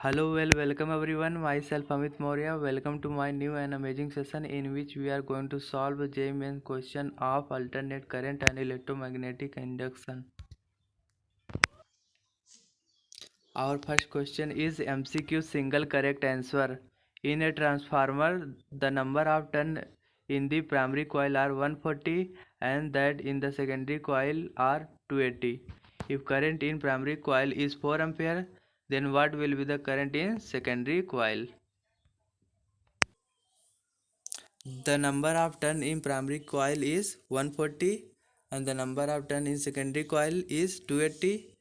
Hello, welcome everyone. Myself Amit Maurya. Welcome to my new and amazing session in which we are going to solve the JEE question of alternate current and electromagnetic induction. Our first question is MCQ single correct answer. In a transformer, the number of turn in the primary coil are 140 and that in the secondary coil are 280. If current in primary coil is 4 ampere, then what will be the current in secondary coil? The number of turn in primary coil is 140 and the number of turn in secondary coil is 280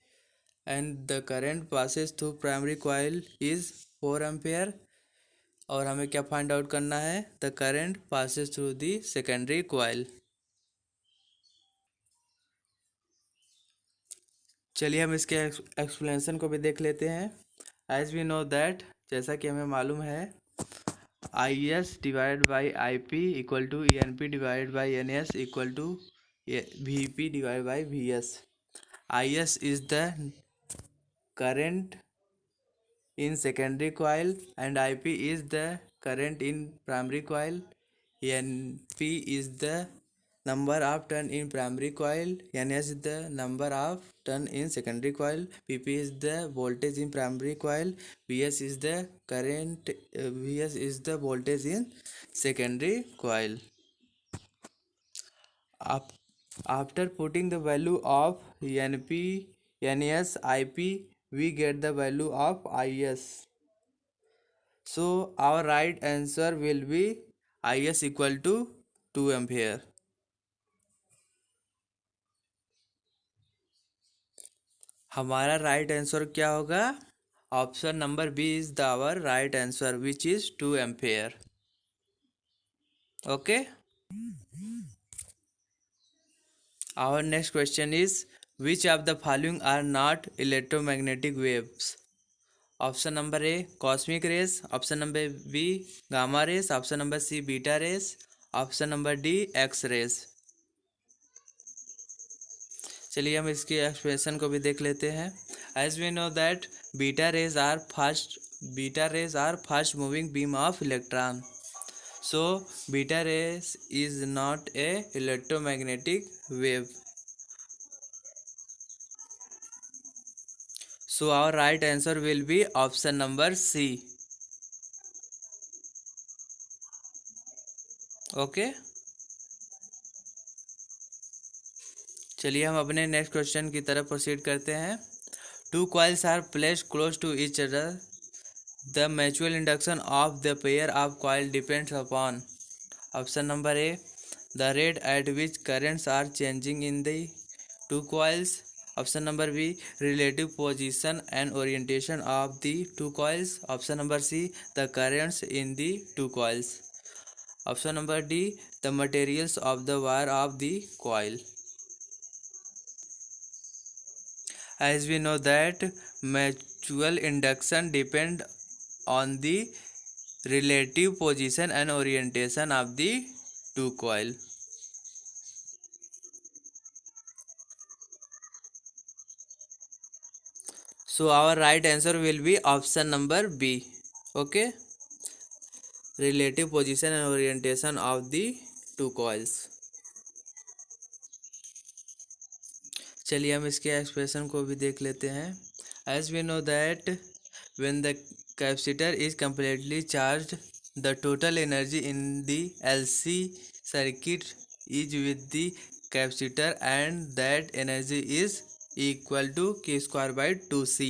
and the current passes through primary coil is 4 ampere और हमें क्या find out करना है the current passes through the secondary coil. चलिए हम इसके explanation को भी देख लेते हैं। एज वी नो दैट जैसा कि हमें मालूम है I S divide by I P equal to E N P divide by N S equal to V P divide by V S. I S is the current in secondary coil and IP is the current in primary coil. NP is the number of turn in primary coil. NS is the number of turn in secondary coil. PP is the voltage in primary coil. VS is the current. VS is the voltage in secondary coil. After putting the value of NP, NS, IP, we get the value of IS. So our right answer will be IS equal to 2 ampere. हमारा right answer क्या होगा? Option number B is the our right answer which is 2 ampere. Okay, our next question is which of the following are not electromagnetic waves? Option number A cosmic rays, option number B gamma rays, option number C beta rays, option number D X rays. चलिए हम इसकी expression को भी देख लेते हैं. As we know that beta rays are fast moving beam of electron. So beta rays is not a electromagnetic wave. So our right answer will be option number C. Okay, चलिए हम अपने next question की तरफ proceed करते हैं. Two coils are placed close to each other. The mutual induction of the pair of coil depends upon. Option number A the rate at which currents are changing in the two coils. Option number B relative position and orientation of the two coils. Option number C the currents in the two coils. Option number D the materials of the wire of the coil. As we know that mutual induction depend on the relative position and orientation of the two coil. So our right answer will be option number B. Okay, relative position and orientation of the two coils. चलिए हम इसके expression को भी देख लेते हैं. As we know that when the capacitor is completely charged the total energy in the LC circuit is with the capacitor and that energy is equal to Q square by 2C.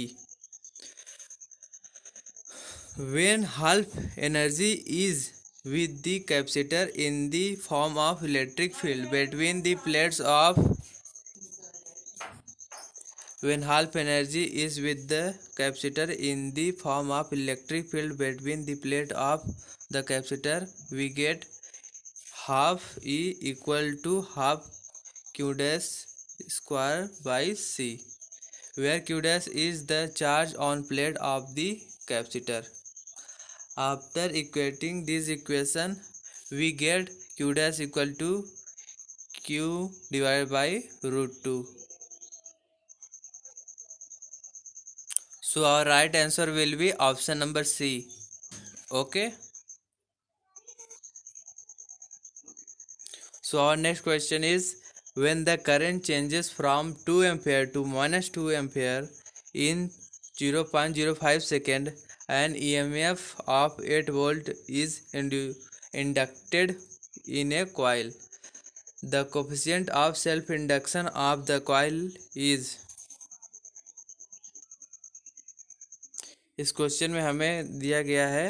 When half energy is with the capacitor in the form of electric field between the plates of When half energy is with the capacitor in the form of electric field between the plate of the capacitor, we get half E equal to half Q dash square by C, where Q dash is the charge on plate of the capacitor. After equating this equation, we get Q dash equal to Q divided by root 2. So our right answer will be option number C. Okay. So our next question is, when the current changes from 2 ampere to minus 2 ampere in 0.05 second, an EMF of 8 volt is inducted in a coil. The coefficient of self-induction of the coil is। इस question में हमें दिया गया है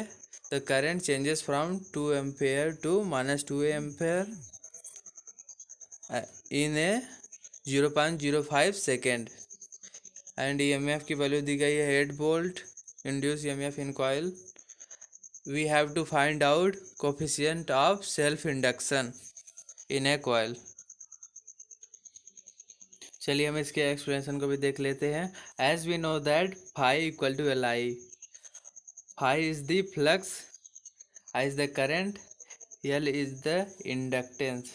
the current changes from 2 ampere to minus 2 ampere in a 0.05 second and EMF की value दी गई है 8 volt induce EMF in coil. We have to find out coefficient of self induction in a coil. चलिए हम इसके explanation को भी देख लेते हैं। As we know that phi equal to L I. Phi is the flux, I is the current, L is the inductance.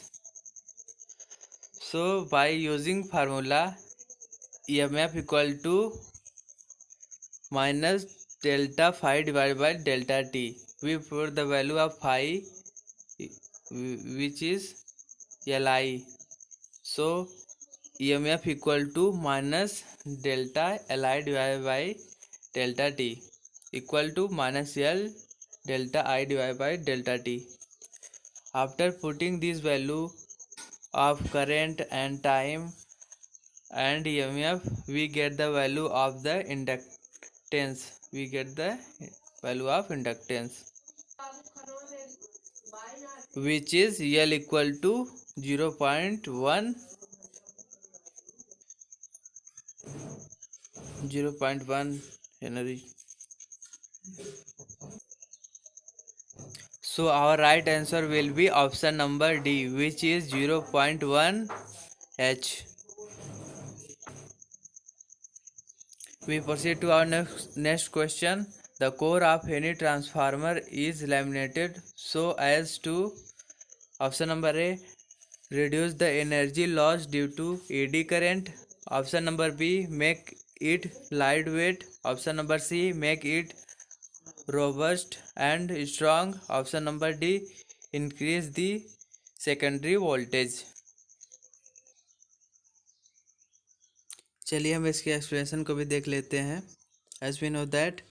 So by using formula EMF equal to minus delta phi divided by delta t, we put the value of phi which is Li. So EMF equal to minus delta Li divided by delta t equal to minus L delta I divided by delta t. After putting this value of current and time and EMF, we get the value of the inductance. We get the value of inductance, which is L equal to 0.1 Henry. So our right answer will be option number D, which is 0.1 H. We proceed to our next question. The core of any transformer is laminated so as to, option number A, reduce the energy loss due to eddy current. Option number B, make it lightweight. Option number C, make it robust and strong. Option number D, increase the secondary voltage. चलिए हम इसके explanation को भी देख लेते हैं। As we know that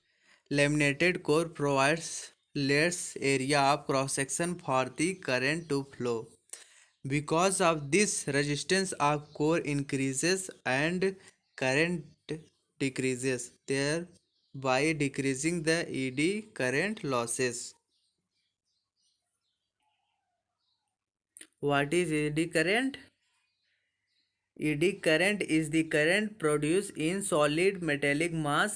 laminated core provides less area of cross section for the current to flow. Because of this, resistance of core increases and current decreases, thereby decreasing the eddy current losses. What is eddy current? Eddy current is the current produced in solid metallic mass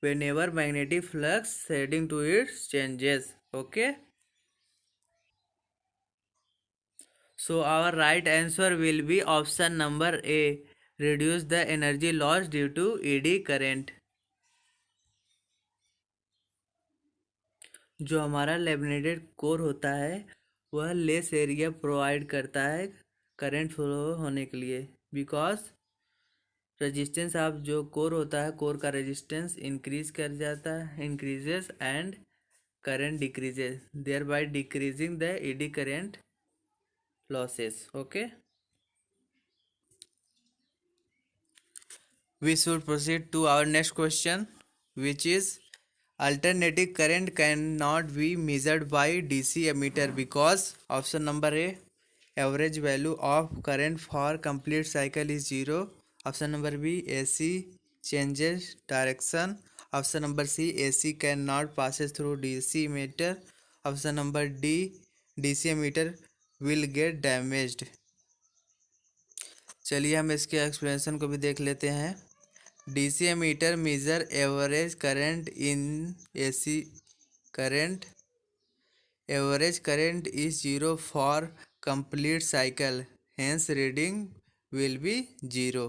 whenever magnetic flux heading to it changes. Okay. So our right answer will be option number A, reduce the energy loss due to eddy current. जो हमारा laminated core होता है वह less area provide करता है current flow होने के लिए, बिकॉज रेजिस्टेंस ऑफ जो कोर होता है कोर का रेजिस्टेंस इंक्रीज कर जाता है, increases and current decreases, thereby decreasing the eddy current losses. Okay, we should proceed to our next question, which is alternating current cannot be measured by DC ammeter because option number A, average value of current for complete cycle is 0. Option number B, AC changes direction. Option number C, AC cannot passes through DC ammeter. Option number D, DC ammeter will get damaged. चलिए हम इसके explanation को भी देख लेते हैं. DC ammeter measure average current in AC current. Average current is 0 for complete cycle, hence reading will be 0.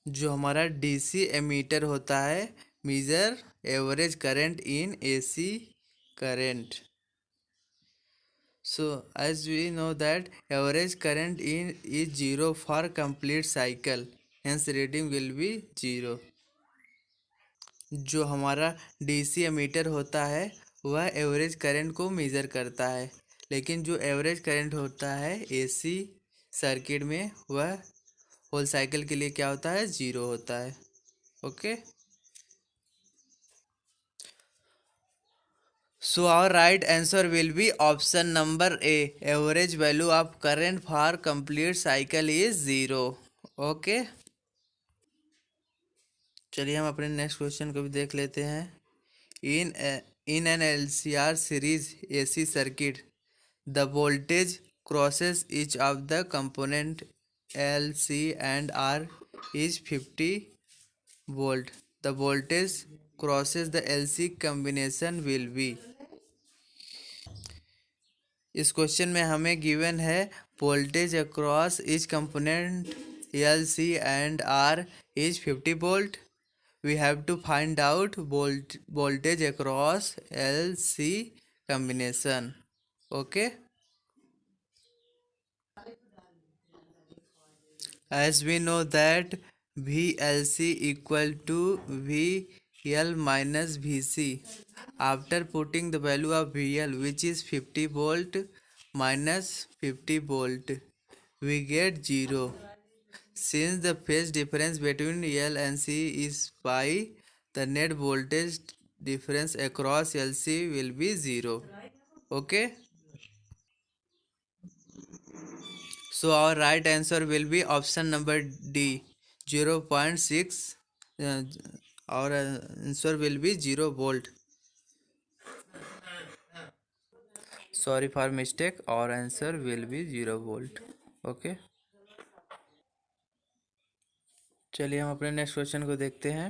जो हमारा DC एमीटर होता है measure average current in AC current. So as we know that average current in is 0 for complete cycle, hence reading will be 0. जो हमारा DC ammeter होता है वह average current को मेज़र करता है, लेकिन जो एवरेज करंट होता है एसी सर्किट में वह होल साइकिल के लिए क्या होता है, 0 होता है. Okay. So our right answer will be option number A. Average value of current for complete cycle is 0. Okay. चलिए हम अपने नेक्स्ट क्वेश्चन को भी देख लेते हैं. In an LCR series AC circuit, the voltage crosses each of the component L, C and R is 50 volt. The voltage crosses the LC combination will be. इस question में हमें गिवन है voltage across each component L C and R is 50 volt. We have to find out voltage across L C combination. Okay. As we know that VLC equal to VL minus VC. After putting the value of VL, which is 50 volt minus 50 volt, we get 0. Since the phase difference between L and C is pi, the net voltage difference across LC will be 0. Okay. So our right answer will be option number D, 0.6. Our answer will be 0 volt. Sorry for mistake. Our answer will be 0 volt. Okay. चलिए हम अपने next question को देखते हैं.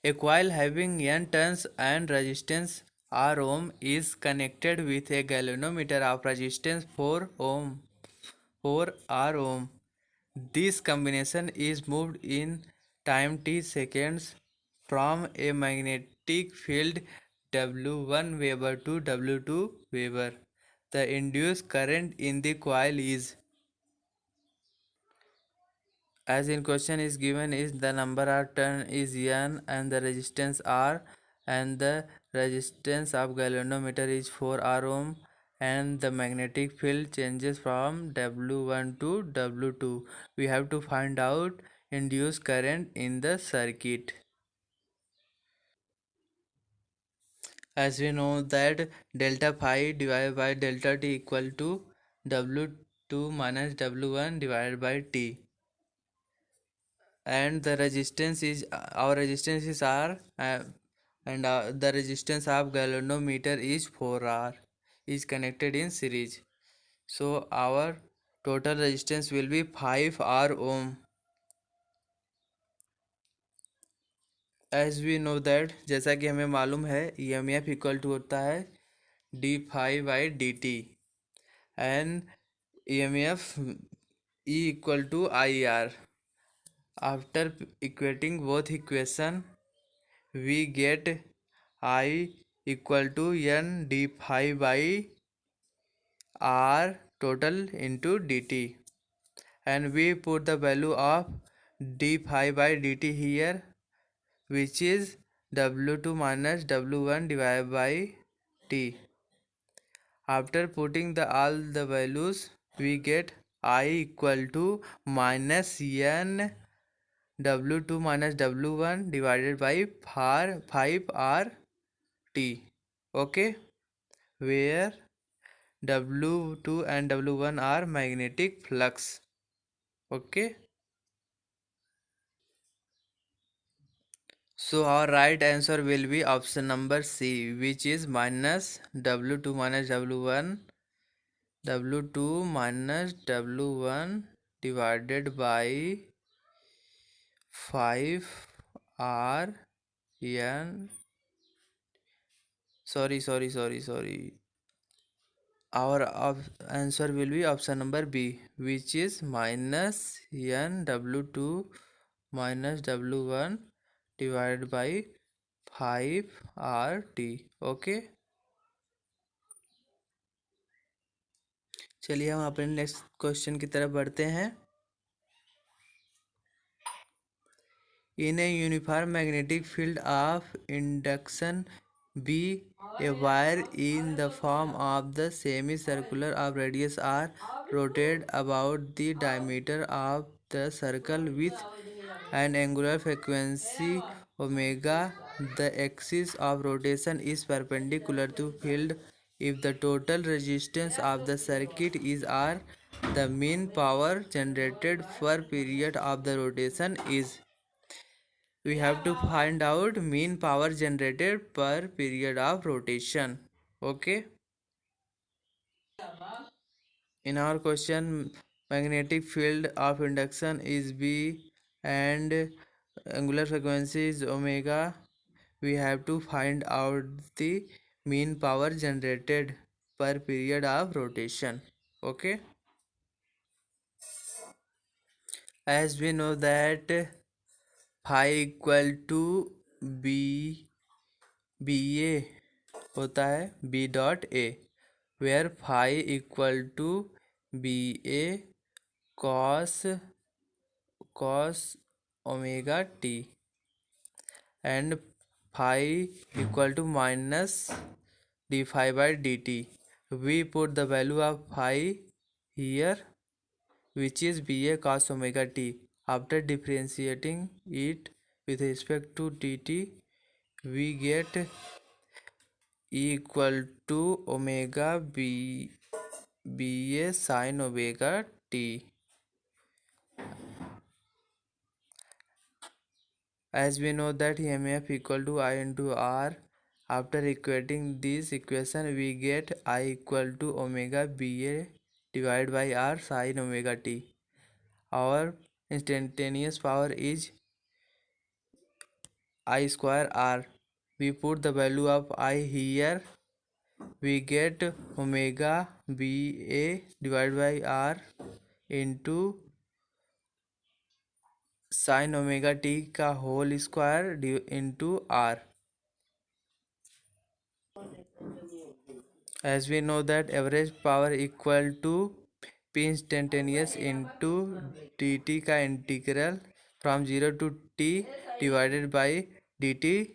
A coil having n turns and resistance R ohm is connected with a galvanometer of resistance 4 ohm. 4 R ohm. This combination is moved in time t seconds from a magnetic field W1 Weber to W2 Weber. The induced current in the coil is, as in question is given, is the number of turn is n and the resistance R, and the resistance of galvanometer is 4 R ohm, and the magnetic field changes from W1 to W2. We have to find out induced current in the circuit. As we know that delta phi divided by delta t equal to W2 minus W1 divided by T. And the resistance is our resistance is R, and the resistance of galvanometer is 4R, is connected in series. So our total resistance will be 5R ohm. As we know that, जैसा कि हमें मालूम है EMF equal to होता है D phi by D T, and EMF E equal to IR. After equating both equation, we get I equal to N d phi by R total into dt, and we put the value of d phi by dt here, which is W2 minus W1 divided by T. After putting all the values, we get I equal to minus N W2 minus W1 divided by 5R T. Okay, where W2 and W1 are magnetic flux. Okay. So our right answer will be option number C, which is minus W2 minus W2 minus W1 divided by 5R N. Sorry. Our answer will be option number B, which is minus N W2 minus W1 divided by 5RT. Okay. चलिए हम अपने next question की तरफ बढ़ते हैं. In a uniform magnetic field of induction B, a wire in the form of the semicircular of radius r rotated about the diameter of the circle with an angular frequency omega. The axis of rotation is perpendicular to field. If the total resistance of the circuit is r, the mean power generated per period of the rotation is. We have to find out mean power generated per period of rotation. Okay. In our question, magnetic field of induction is B and angular frequency is omega. We have to find out the mean power generated per period of rotation. Okay. As we know that phi equal to B BA होता है B dot A, where phi equal to BA cos omega t and phi equal to minus d phi by dt. We put the value of phi here, which is BA cos omega t. After differentiating it with respect to dt, we get E equal to omega BA sin omega t. As we know that EMF equal to I into R, after equating this equation we get I equal to omega BA divided by R sin omega t. Our instantaneous power is I square R. We put the value of I here. We get omega BA divided by R into sin omega t का whole square into R. As we know that average power equal to P instantaneous into dt का integral from 0 to t divided by dt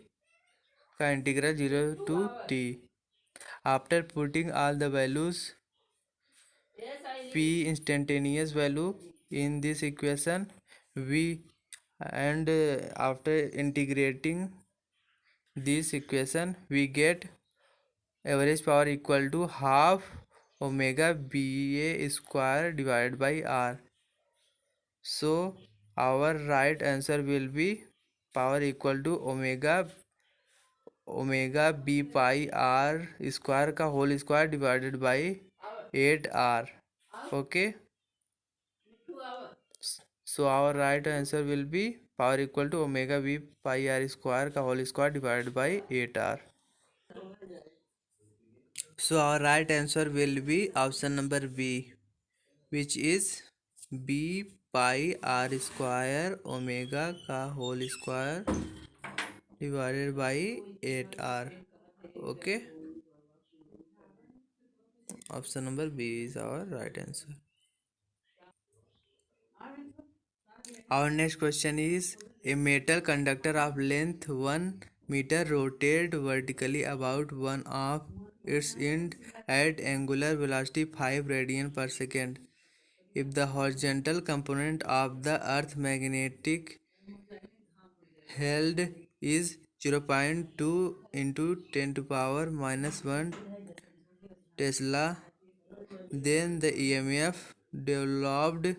का integral 0 to t. After putting all the values P instantaneous value in this equation, after integrating this equation we get average power equal to half omega BA square divided by R. So our right answer will be power equal to omega B pi R square का whole square divided by 8R. Okay. So our right answer will be power equal to omega B pi R square का whole square divided by 8R. So our right answer will be option number B, which is B pi R square omega का whole square divided by 8R. Okay. Option number B is our right answer. Our next question is, a metal conductor of length 1 meter rotated vertically about one of its end at angular velocity 5 radian per second. If the horizontal component of the Earth magnetic held is 0.2 into 10 to power minus 1 Tesla, then the EMF developed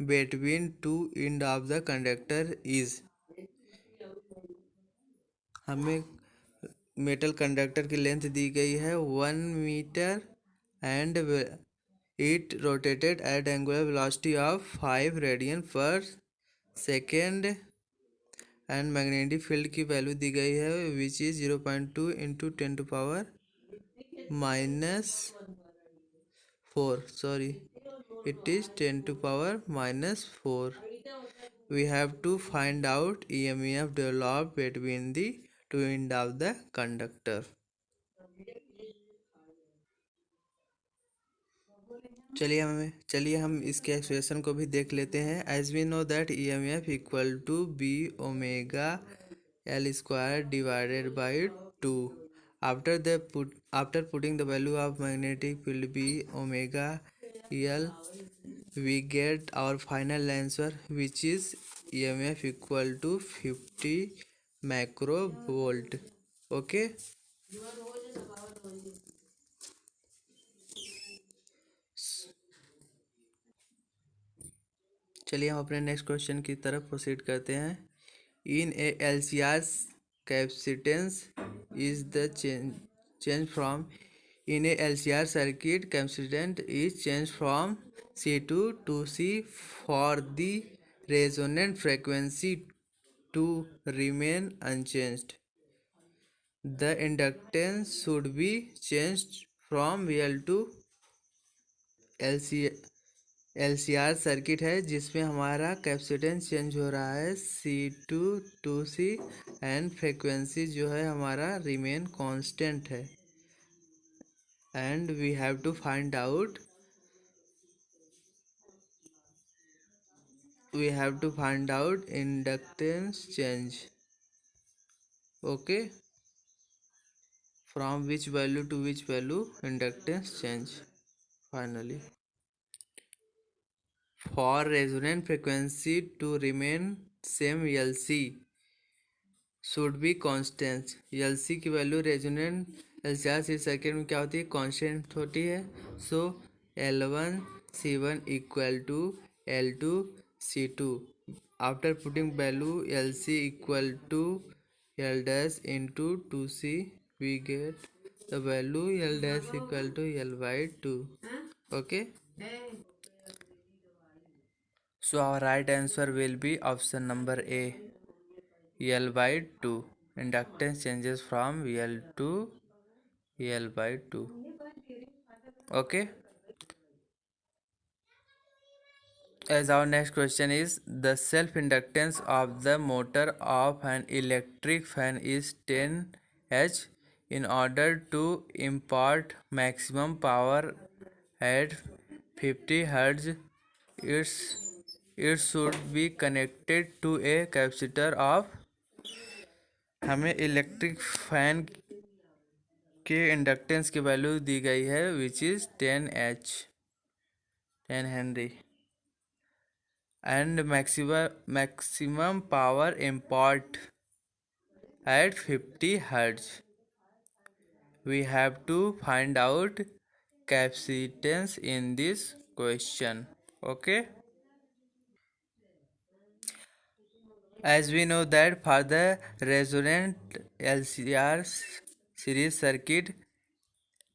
between two ends of the conductor is. हमें metal conductor की length दी गई है 1 meter and it rotated at angular velocity of 5 radian per second and magnetic field की value दी गई है which is 0.2 into 10 to power minus 4. Sorry, it is 10 to power minus 4. We have to find out EMF developed between the two ends of the conductor. चलिए हम इसके expression को भी देख लेते हैं। As we know that E M F equal to B omega L square divided by two. After putting the value of magnetic field B omega L, we get our final answer, which is EMF equal to 50 macrovolt. Okay. चलिए हम अपने next question की तरफ proceed करते हैं। In a L C R capacitance is the change from in a LCR circuit, capacitance is changed from C2 to C for the resonant frequency to remain unchanged. The inductance should be changed from VL to LC LCR circuit है जिसमें हमारा capacitance change हो रहा है C2 to C and frequency जो है हमारा remain constant है। And we have to find out inductance change. Okay, from which value to which value inductance change. Finally, for resonant frequency to remain same, LC should be constant. LC की value resonant LCR circuit में क्या होती है, constant होती है। So L1 C1 equal to L2 C2। After putting value LC equal to L dash into 2C, we get the value L dash equal to L by 2। Okay, so our right answer will be option number A, L by 2. Inductance changes from L to L by 2. Okay. As our next question is, the self inductance of the motor of an electric fan is 10H. In order to impart maximum power at 50 Hz, it should be connected to a capacitor of। हमें electric fan के inductance की value दी गई है which is 10H, 10 henry, and maximum power import at 50 hertz. We have to find out capacitance in this question. Okay, as we know that for the resonant LCR series circuit,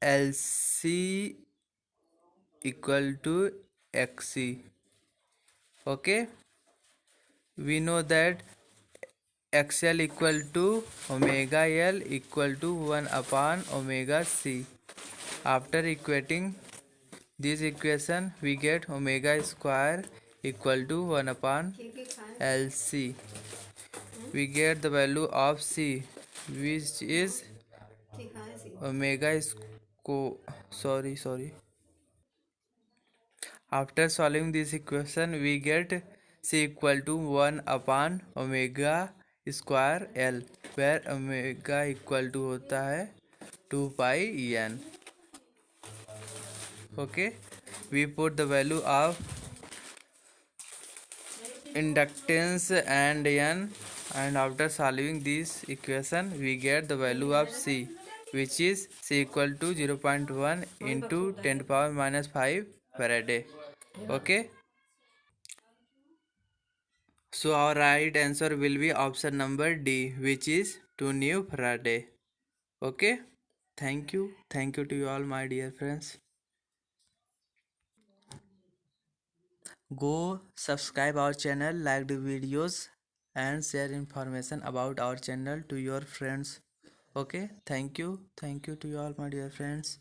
LC equal to XC. Okay, we know that XL equal to omega L equal to 1 upon omega C. After equating this equation, we get omega square equal to 1 upon LC. We get the value of C, which is omega sorry. After solving this equation, we get C equal to 1 upon omega square L, where omega equal to होता है 2 pi n. Okay, we put the value of inductance and n, and after solving this equation, we get the value of C, which is C equal to 0.1 into 10 power minus 5 Faraday. Okay, so our right answer will be option number D, which is 2 new Faraday. Okay, thank you to you all, my dear friends. Go subscribe our channel, like the videos, and share information about our channel to your friends. Okay, thank you to you all, my dear friends.